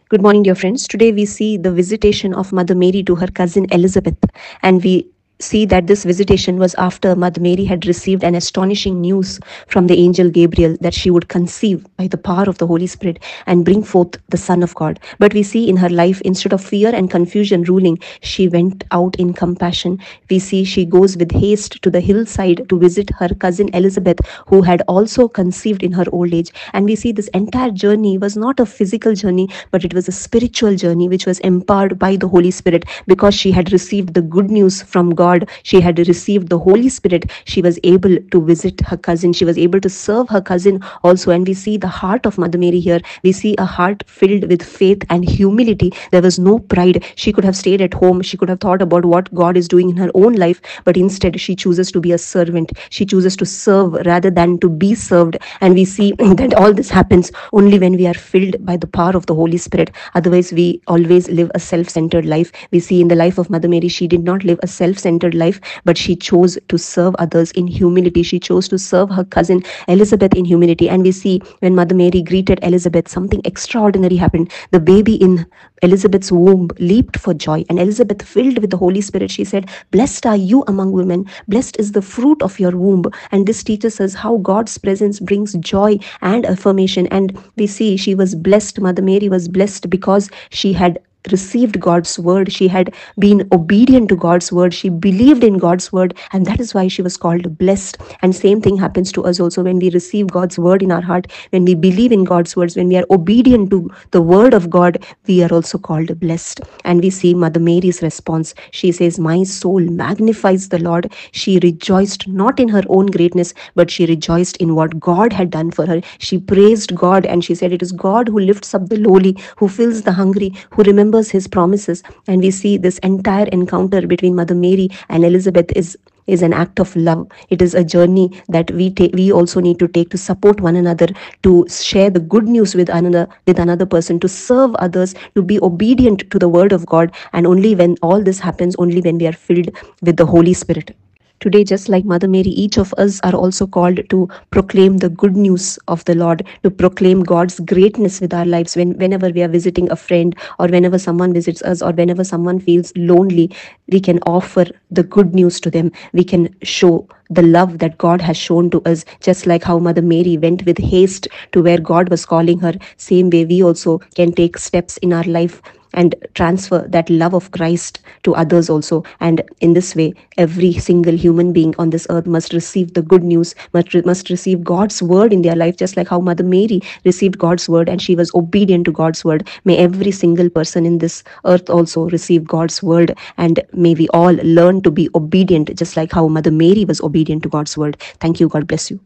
Good morning, dear friends. Today we see the visitation of Mother Mary to her cousin Elizabeth, and we see that this visitation was after Mother Mary had received an astonishing news from the angel Gabriel that she would conceive by the power of the Holy Spirit and bring forth the Son of God. But we see in her life, instead of fear and confusion ruling, she went out in compassion. We see she goes with haste to the hillside to visit her cousin Elizabeth, who had also conceived in her old age. And we see this entire journey was not a physical journey, but it was a spiritual journey which was empowered by the Holy Spirit, because she had received the good news from God. She had received the Holy Spirit. She was able to visit her cousin. She was able to serve her cousin also. And we see the heart of Mother Mary here. We see a heart filled with faith and humility. There was no pride. She could have stayed at home. She could have thought about what God is doing in her own life, but instead she chooses to be a servant. She chooses to serve rather than to be served. And we see that all this happens only when we are filled by the power of the Holy Spirit. Otherwise, we always live a self-centered life. We see in the life of Mother Mary, she did not live a self-centered life, but she chose to serve others in humility. She chose to serve her cousin Elizabeth in humility. And we see when Mother Mary greeted Elizabeth, something extraordinary happened. The baby in Elizabeth's womb leaped for joy, and Elizabeth, filled with the Holy Spirit, she said, "Blessed are you among women, blessed is the fruit of your womb." And this teaches us how God's presence brings joy and affirmation. And we see she was blessed. Mother Mary was blessed because she had received God's word. She had been obedient to God's word. She believed in God's word, and that is why she was called blessed. And same thing happens to us also when we receive God's word in our heart, when we believe in God's words, when we are obedient to the word of God, we are also called blessed. And we see Mother Mary's response. She says, "My soul magnifies the Lord." She rejoiced not in her own greatness, but she rejoiced in what God had done for her. She praised God, and she said, "It is God who lifts up the lowly, who fills the hungry, who remembers his promises." And we see this entire encounter between Mother Mary and Elizabeth is an act of love. It is a journey that we also need to take to support one another, to share the good news with another person, to serve others, to be obedient to the word of God. And only when all this happens, only when we are filled with the Holy Spirit. Today, just like Mother Mary, each of us are also called to proclaim the good news of the Lord, to proclaim God's greatness with our lives. Whenever we are visiting a friend, or whenever someone visits us, or whenever someone feels lonely, we can offer the good news to them. We can show the love that God has shown to us, just like how Mother Mary went with haste to where God was calling her. Same way, we also can take steps in our life and transfer that love of Christ to others also. And in this way, every single human being on this earth must receive the good news, must receive God's word in their life, just like how Mother Mary received God's word and she was obedient to God's word. May every single person in this earth also receive God's word, and may we all learn to be obedient, just like how Mother Mary was obedient to God's word. Thank you. God bless you.